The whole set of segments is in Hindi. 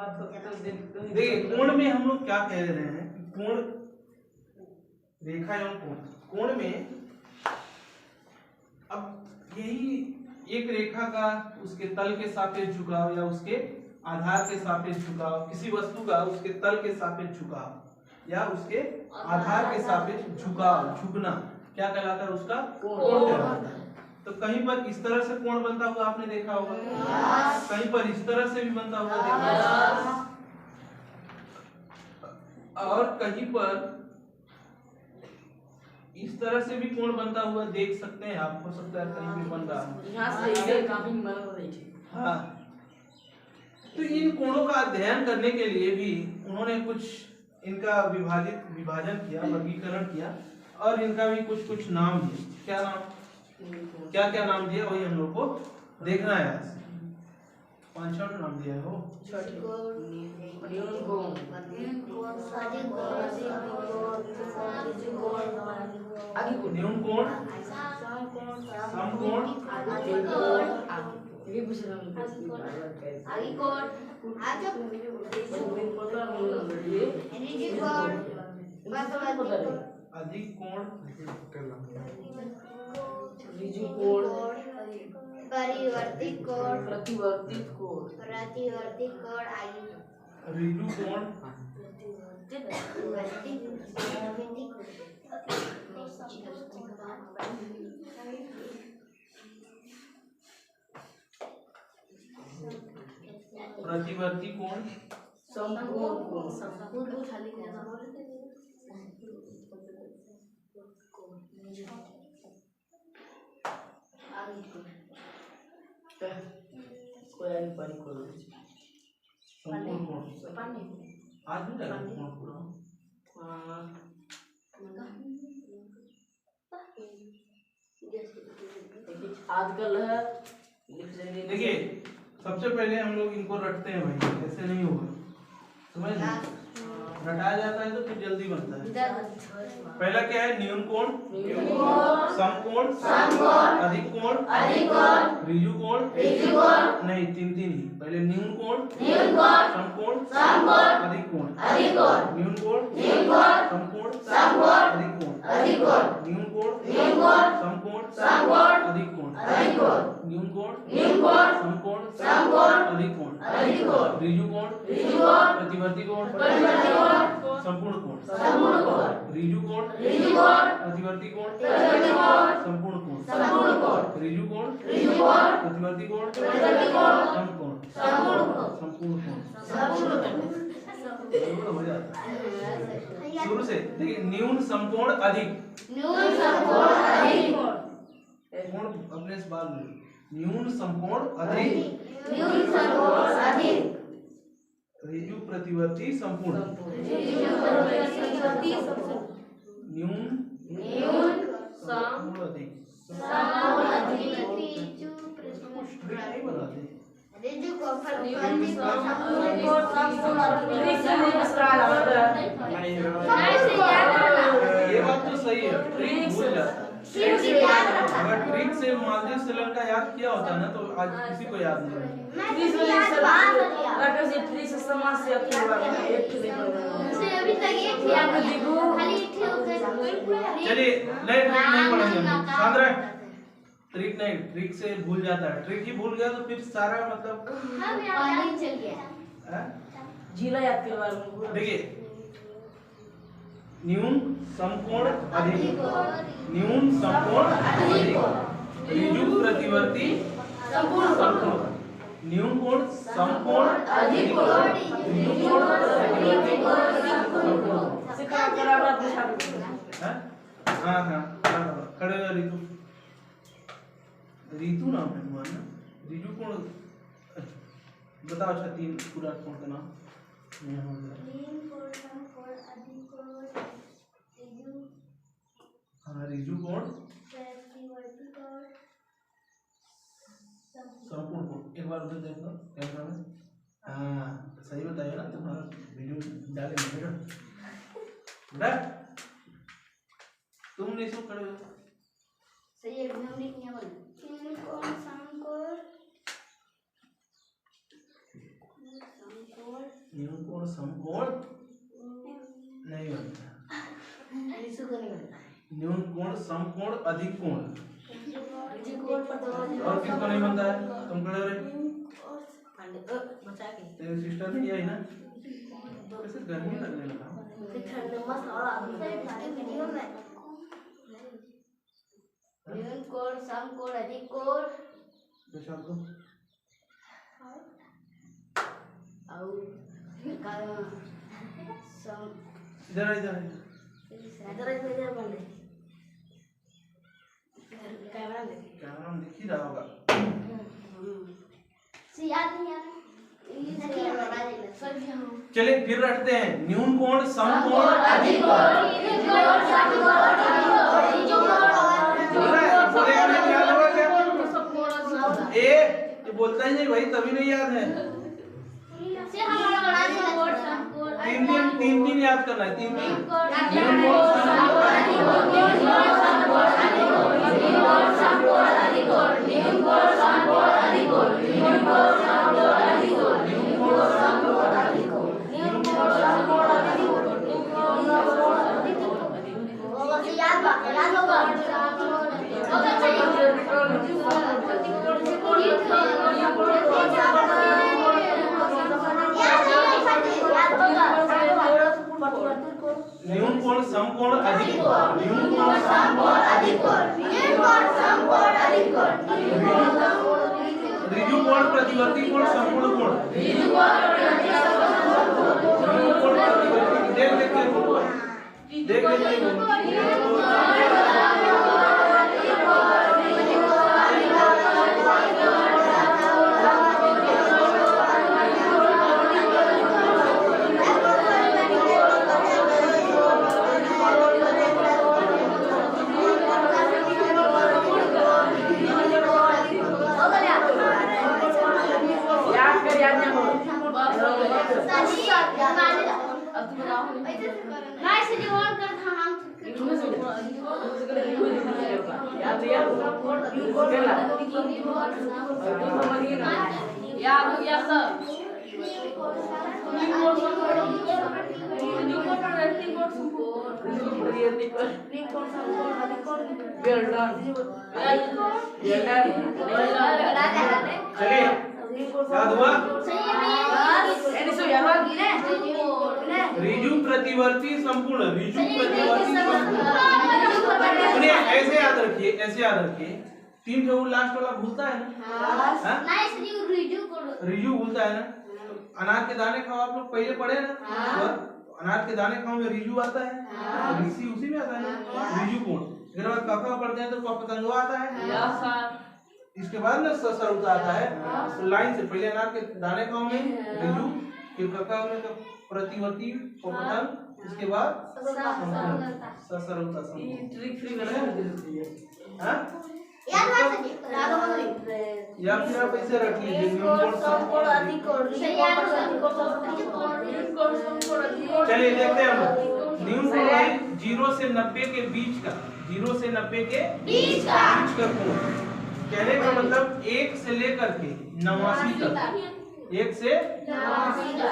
देखिए कोण में हम लोग क्या कह रहे हैं कि कोण रेखा एवं कोण कोण में अब यही एक रेखा का उसके तल के सापेक्ष झुकाव या उसके आधार के सापेक्ष झुकाव, किसी वस्तु का उसके तल के सापेक्ष झुकाव या उसके आधार के सापेक्ष झुकाव झुकना क्या कहलाता है, उसका कोण कहलाता है। तो कहीं पर इस तरह से कोण बनता हुआ आपने देखा होगा, कहीं पर इस तरह से भी बनता हुआ देखा होगा, और कहीं पर इस तरह से भी कोण बनता हुआ देख सकते हैं आप, हो सकता है कहीं भी बन रहा है। हाँ, तो इन कोणों का अध्ययन करने के लिए भी उन्होंने कुछ इनका विभाजन किया, वर्गीकरण किया और इनका भी कुछ कुछ नाम दिए। क्या नाम, क्या क्या नाम दिया वही हम लोग को देखना है। 5-6 नाम दिया हो। न्यून कोण, समकोण, अधिक कोण, ऋजु कोण, परिवर्तित कोण, प्रतिवर्तित कोण, प्रतिवर्तित कोण, ऋजु कोण, प्रतिवर्ती कोण, समकोण कोण, आज भी लगा कोण पूरा। आजकल है देखिए सबसे पहले हम लोग इनको रटते हैं भाई, ऐसे नहीं होगा, समझ लो। रटाया जाता है तो फिर जल्दी बनता है। पहला क्या है, न्यून कोण, समकोण, अधिक कोण, ऋजु कोण, नहीं 3 ही, पहले न्यून कोण, समकोण, अधिक कोण, न्यून कोण, समकोण, अधिक कोण, न्यून कोण, समकोण, अधिक कोण, न्यून कोण, समकोण, अधिक कोण, ऋजु कोण, प्रतिवर्ती कोण, संपूर्ण कोण, ऋजु कोण, प्रतिवर्ती कोण, संपूर्ण कोण, ऋजु कोण, प्रतिवर्ती कोण, समकोण, संपूर्ण कोण। हो जाता है शुरू से। देखिए न्यून, समकोण, अधिक कोण अपने से बात लो। न्यून, समकोण, अधिक ऋजु, प्रतिवर्ती, संपूर्ण। न्यून, समकोण, अधिक नहीं बनाते। ये बात तो सही है, ट्रिक भूल जाता है। अगर ट्रिक से मालदीव श्रीलंका याद किया होता ना तो आज किसी को याद नहीं रहेगा। चलिए नए ट्रिक नहीं पढ़ेंगे हम। सांद्रा ट्रिक नहीं, ट्रिक से भूल जाता है, ट्रिक ही भूल गया तो फिर सारा मतलब जिला याद करवा। देखिए न्यून, समकोण, अधिक, न्यून, समकोण, अधिक, ऋजु, प्रतिवर्ती, संपूर्ण, न्यून कोण, समकोण, अधिक कोण, ऋजु कोण, प्रतिवर्ती कोण, संपूर्ण। हाँ खड़े हो ऋतु, ऋतु नाम है तुम्हारा ना, ऋजु कोण बताओ। अच्छा 3 पूरा कोण का नाम हाँ, ऋजु कोण, संपूर्ण कोण। एक बार उधर देखो कैमरा में। हाँ सही बताया ना, तुम्हारा वीडियो डालेंगे बेटा। तुम नहीं सो खड़े हो सही है, एकदम लिखने वाला। समकोण, न्यून कोण समकोण नहीं बनता। न्यून कोण समकोण अधिक कोण और किसको नहीं बनता है? तुम खड़े हो रहे तेरे सिस्टर ने किया है ना, कैसे गर्मी लगने लगा। न्यून कोण समकोण अधिक कोण विशाल को इधर इधर कैमरा में दिख ही रहा होगा। चलिए फिर रखते हैं न्यून कोण समकोण अधिक कोण। ए ये बोलता ही नहीं भाई, तभी नहीं याद है। तीन याद करना है, तीन न्यून कोण समकोण अधिक कोण। न्यून कोण समकोण अधिक कोण। ऋजु कोण प्रतिवर्ती कोण समकोण कोण। देख देख के बोलो, देख देख के बोलो। याद हुआ? ऋजु प्रतिवर्ती संपूर्ण। ऋजु प्रतिवर्ती संपूर्ण ऐसे याद रखिए, ऐसे याद रखिए। तीन जो लास्ट वाला भूलता है ना, ऋजु भूलता है ना। अनार के दाने खाओ, आप लोग पहले पढ़े ना, अनार के दाने खाओ में ऋजु आता है, ऋषि उसी में आता है ना, ऋजु कोण। अगर बाद कका पढ़ते हैं तो पतंगवा आता है, इसके बाद ना ससरुता आता है। तो लाइन से पहले अनार के दाने खाओ में ऋजु, फिर कका में तो प्रतिवर्ती पतंग, इसके बाद ससरुता या फिर आप ऐसे रख लीजिए। चलिए देखते हैं हम न्यून कोण 0 से 90 के बीच का, 0 से 90 के बीच का कोण। कहने का मतलब 1 से लेकर के 89 तक, 1 से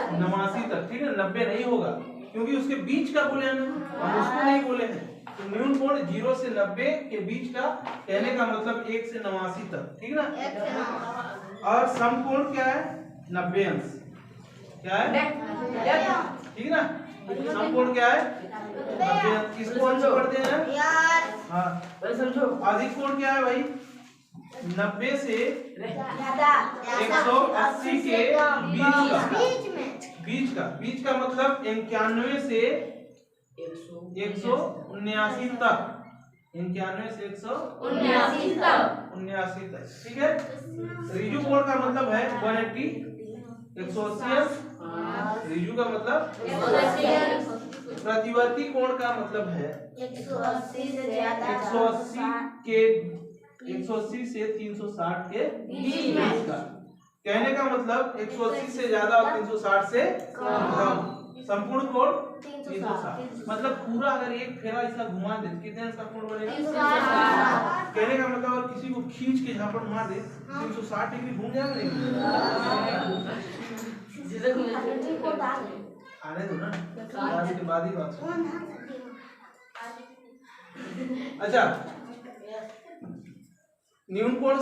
89 तक, ठीक है। 90 नहीं होगा क्योंकि उसके बीच का बोले हैं, हम उसको नहीं बोले हैं। तो न्यून कोण 0 से 90 के बीच का, कहने का मतलब 1 से 89 तक, ठीक ना। और समकोण क्या है? 90 अंश। क्या है? ठीक ना। समकोण क्या है? 90 अंश। किसको अंश पढ़ते हैं? हाँ, समझो। अधिक कोण क्या है भाई? 90 से 180 के बीच का मतलब 91 से 179 तक, 91 से 179 तक, ठीक है। ऋजु कोण का मतलब है 180, 180। ऋजु का मतलब 180। प्रतिवर्ती कोण का मतलब है 180 से 360 के बीच का। कहने का मतलब 180 से ज्यादा और 360 से कम। संपूर्ण कोण 360। मतलब पूरा अगर एक फेरा ऐसा घुमा दे कितने का कोण बनेगा? 360। कहने का मतलब अगर किसी को खींच के झापड़ मार दे 360 डिग्री घूम जाएगा नहीं? सीधे घूम आने दो ना, आज के बाद ही बात करो। अच्छा, न्यून कोण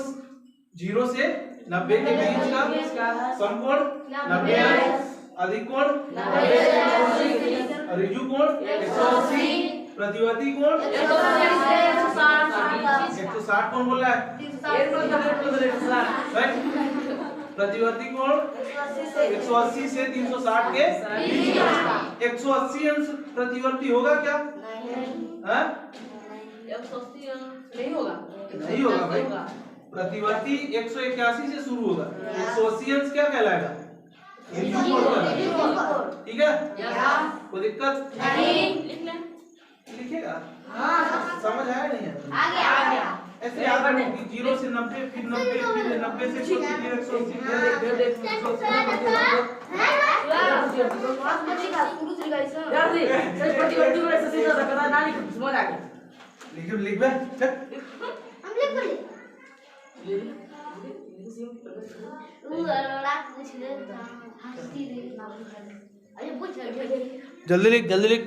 0 से 90 के बीच का समकोण 90 अंश, अधिक कोण 90, ऋजु कोण 180, प्रतिवर्ती कोण 160 कौन बोल रहा है? प्रतिवर्ती कोण 180 से 360 के बीच का। 180 अंश प्रतिवर्ती होगा क्या? हाँ? 180 नहीं होगा। नहीं होगा भाई। प्रतिवर्ती 181 से शुरू होगा। 180 अंश क्या कहलाएगा? ठीक है? कोई दिक्कत नहीं। लिखेगा? हाँ। समझ आया नहीं है? आ गया। ऐसे याद रखो कि 0 से 90 फिर 90 फिर 90 से 180 यार जी सच प्रतिवर्ती को ऐसे सीधा रखना ना लिख समझ आ गया। लिख बे चल। हम लिख बोले जल्दी लिख।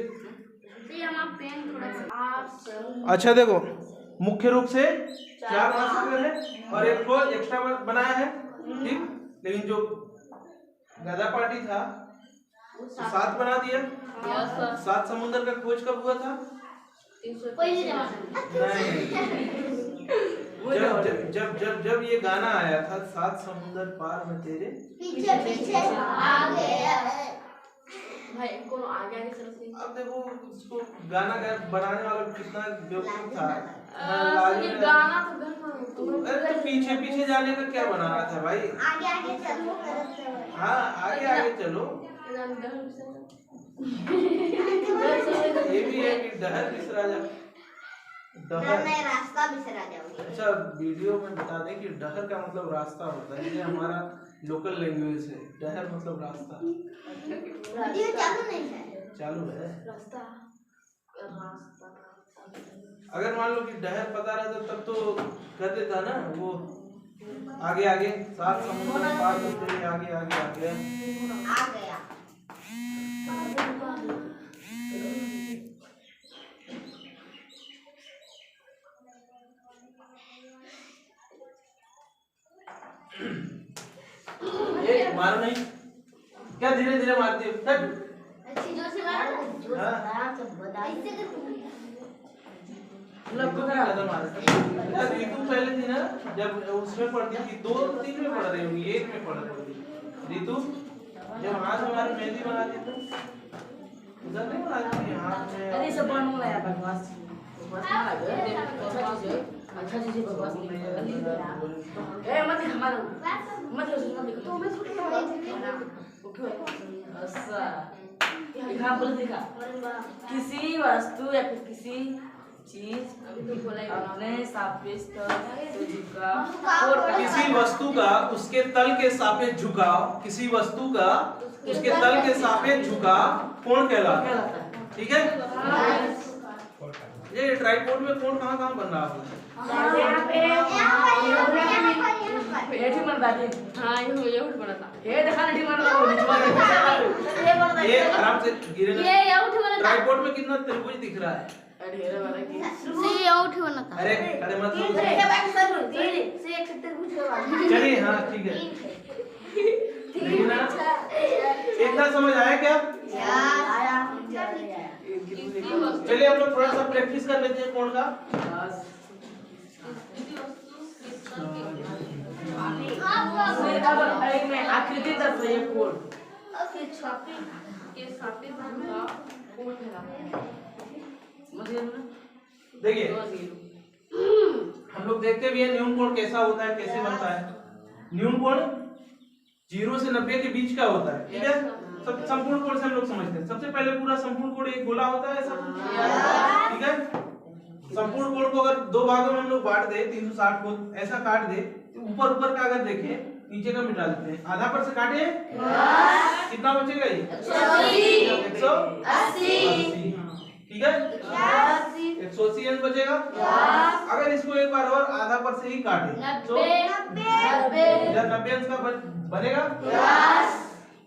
अच्छा देखो, मुख्य रूप से 4 भाषा है और एक को एक्स्ट्रा बनाया है, ठीक। लेकिन जो गधा पार्टी था वो 7 बना दिया। 7 समुद्र का खोज कब हुआ था? नहीं, जब ये गाना आया था 7 समुद्र पार में तेरे पीछे आ गया भाई कौन आ गया नहीं सर। अब देखो उसको गाना बनाने वाला कितना बेवकूफ था। ये गाना तो अरे तो पीछे जाने का क्या बनाना था भाई? आगे चलो। हाँ आगे चलो। ये भी है कि डहर बिसरा जा। डहर रास्ता बिसरा जाओगे। अच्छा, वीडियो में बता दें कि डहर का मतलब रास्ता होता है। ये हमारा लोकल लैंग्वेज है। डहर मतलब रास्ता। वीडियो चालू नहीं है? चालू है। रास्ता अगर मान लो कि डहर पता रहता तब तो कर देता ना वो। आगे 7 समुद्र पार करते हुए आगे आ गया। ये मारो नहीं क्या? धीरे मारती हो। अच्छी जोर से मारो। जोर से बता इससे कदम आ रहा है। ऋतु पहले थी ना, जब उसमें पढ़ती थी 2-3 में पढ़ रही होंगी, 1 में पढ़ रही होंगी। ऋतु जब हाथ हमारे मेहंदी बनाती थी उधर नहीं बनाती थी हाथ में। अरे सब बनू ना यार बकवास अच्छा चीज बकवास नहीं ए मत हमारा मत तो मैं अच्छा दिखा बोल दिखा किसी वस्तु या फिर किसी चीज अपने सापेक्ष किसी वस्तु का उसके तल के सापेक्ष झुकाव, किसी वस्तु का उसके तल के सापेक्ष झुकाव कोण कहलाता है। ठीक है? ये ट्राइपॉड में कोण कहाँ बन रहा है? एठी मन बाटे। हां ये उठ बना था। ये देखा नहीं मन लगा ये आराम से गिरे ना। ये उठ बना था। ट्राइपॉड में कितना त्रिभुज दिख रहा है? ढेर वाला की ये उठ बना था। अरे मत लो। से एक त्रिभुज लगा। चलिए हाँ ठीक है। लेकिन ना इतना समझ आया क्या? आया। चलिए हम लोग थोड़ा सा प्रैक्टिस कर लेते हैं कोण का। आकृति दर्शाइए ये कोण फिर छापी के सापी का कोण है। देखिए हम लोग देखते भी हैं न्यून कोण कैसा होता है, कैसे बनता है। न्यून कोण 0 से 90 के बीच का होता है। ठीक है? सब संपूर्ण कोण से हम लोग समझते हैं। सबसे पहले पूरा संपूर्ण कोण एक गोला होता है सब। ठीक है? संपूर्ण कोण को अगर 2 भागों में हम लोग बांट दे, 360 को ऐसा काट दे, ऊपर का अगर देखें नीचे का मिटा देते हैं। आधा पर से काटे कितना बचेगा? ये 180। ठीक है? 180 अंश बचेगा। अगर इसको एक बार और आधा पर से ही काटे तो 90 अंश का बनेगा।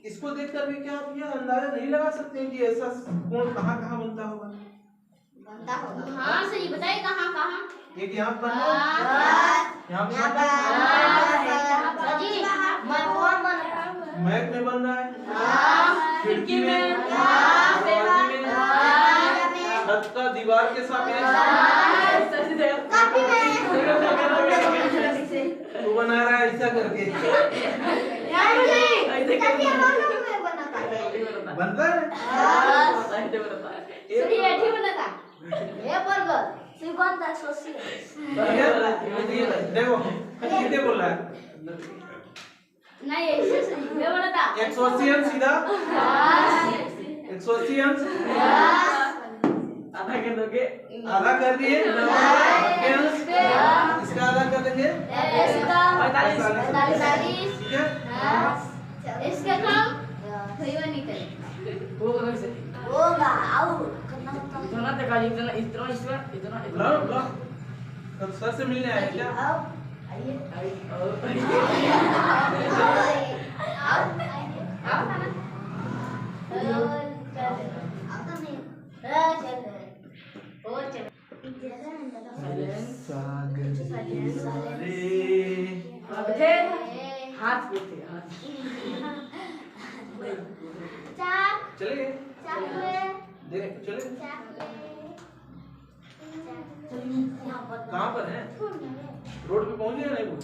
इसको देख कर भी क्या आप ये अंदाजा नहीं लगा सकते हैं कि ऐसा कोण कहाँ बनता होगा? हाँ सही बताइए कहाँ कहाँ। एक यहाँ पर बन रहा है, यहाँ मैक में बन रहा है, खिड़की में, दरवाजे में, छत का दीवार के सापेक्ष तो बना रहा है ऐसा करके बनता है। देखो कितने बोल रहा है? नहीं ऐसे सही मैं बोला था 180 अंश सीधा 180 अंश आधा कर दिए, इसका आधा कर देंगे 45, ठीक है। इसका काम भैया नहीं करे होगा इतना तक आज इतना इतना इतना इतना बुलाओ बुलाओ, तब सर से मिलने आए क्या? हाथ चलिए देख चले कहाँ पर है? रोड पे पहुंच गया नहीं वो?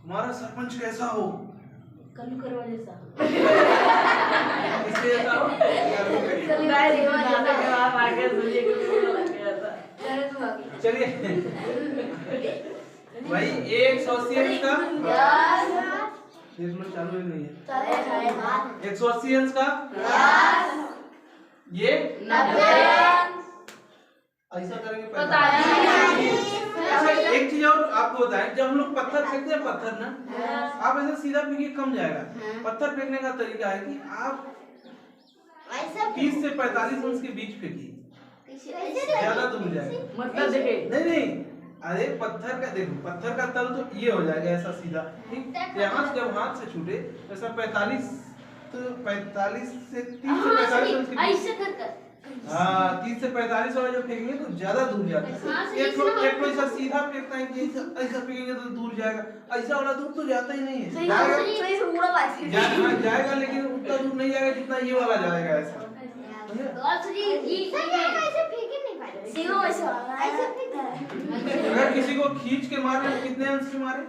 हमारा सरपंच कैसा हो? कल्लू करवा जैसा किसके जैसा हो? चलिए भाई 180 अंश का देख लो, चालू ही नहीं है। 180 अंश का ये 90 ऐसा करेंगे पता अच्छा एक चीज और आपको बताएं, जब हम लोग पत्थर फेंकते हैं पत्थर ना, आप ऐसा सीधा फेंकिए कम जाएगा। पत्थर फेंकने का तरीका है कि आप 30 से 45 अंश के बीच फेंकिए, ज्यादा दूर जाएगा। मतलब देखिए नहीं अरे पत्थर का देखो, पत्थर का तल तो ये हो जाएगा ऐसा सीधा, ठीक। यहाँ से जब हाथ से छूटे ऐसा 45 से 30 से 45 अंश के बीच, हाँ 30 से 45 वाला जो फेंकेंगे तो ज्यादा दूर जाता है। एक लोग ऐसा सीधा फेंकता है कि ऐसा फेंकेंगे तो दूर जाएगा, ऐसा वाला दूर तो जाता ही नहीं है। जाएगा लेकिन उतना दूर नहीं जाएगा जितना ये वाला जाएगा ऐसा। अगर किसी को खींच के मारे तो कितने अंश से मारे?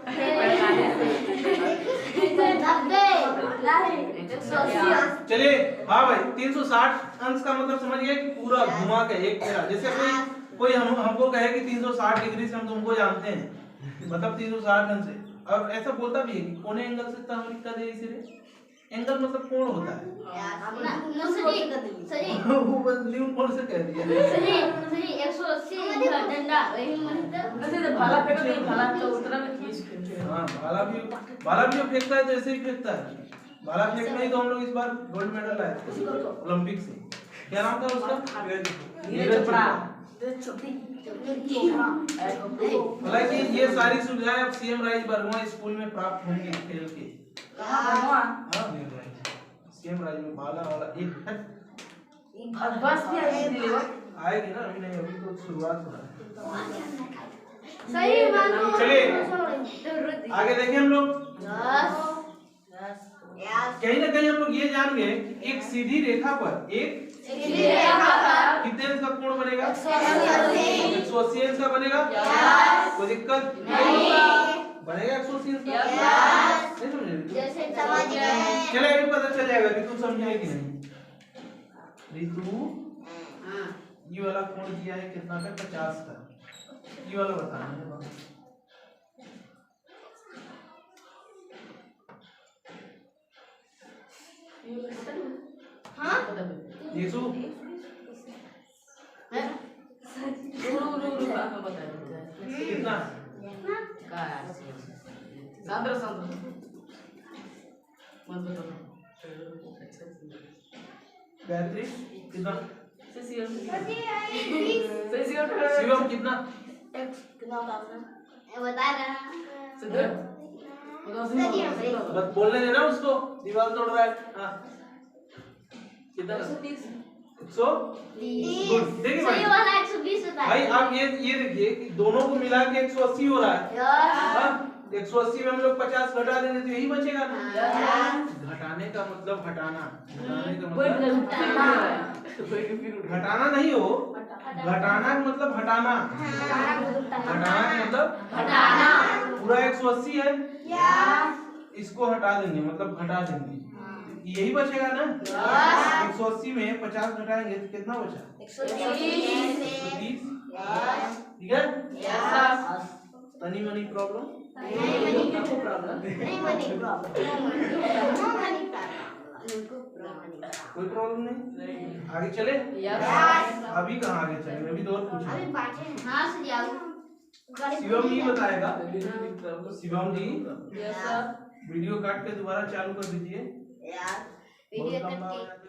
चलिए हाँ भाई 360 अंश का मतलब समझ गए कि पूरा घुमा के एक फेरा। जैसे कोई हमको कहे कि 360 डिग्री से हम तुमको जानते हैं, मतलब 360 अंश से, और ऐसा बोलता भी है कि कोने एंगल से तहरीक दे इसे एंगल मतलब कोण होता है। वो बस न्यून कोण से कह दिया। 180 डंडा भाला फेंको नहीं, भाला तो उतना में खींच के हाँ भाला भी फेंकता है तो ऐसे ही फेंकता है। भाला फेंकने ही तो हम लोग इस बार गोल्ड मेडल लाए थे ओलंपिक से। क्या नाम था उसका? नीरज चोपड़ा। हालांकि ये सारी सुविधाएं अब सीएम राइज बर्मा स्कूल में प्राप्त होंगी खेल के। सीएम राइज में भाला वाला एक बस भी आएगी ना, अभी नहीं, अभी तो शुरुआत हो रहा है। सही चलिए आगे देखें हम लोग। कहीं ना कहीं हम लोग ये जान गए कि एक सीधी रेखा पर कितने अंश का कोण बनेगा? 180 अंश का बनेगा। कोई दिक्कत बनेगा 180 अंश का? नहीं समझे? चले अभी पता चल जाएगा कि तुम समझे कि नहीं। रितु ये वाला कोण दिया है कितना का? 50 का। ये वाला बताना है। हाँ यीशु कितना? गायत्री कितना? शिवम कितना? बता रहा बस बोलने देना उसको, दीवार तोड़ रहा है। हाँ कितना 100 गुड। देखिए भाई, भाई आप ये देखिए कि दोनों को मिला के 180 हो रहा है। हाँ 180 में हम लोग 50 घटा देंगे तो यही बचेगा ना। घटाने का मतलब हटाना, घटाने का मतलब घटाना नहीं हो, घटाना का मतलब हटाना, हटाना का मतलब हटाना। पूरा 180 है, इसको हटा देंगे मतलब घटा देंगे, यही बचेगा ना। 180 में 50 घटाएंगे तो कितना बचा? 130। ठीक है। तनी मनी प्रॉब्लम, कोई प्रॉब्लम नहीं। आगे चले? अभी कहाँ आगे चले? अभी तो और पूछो। शिवम जी बताएगा। शिवम जी वीडियो काट के दोबारा चालू कर दीजिए। बहुत लंबा हो जाता है।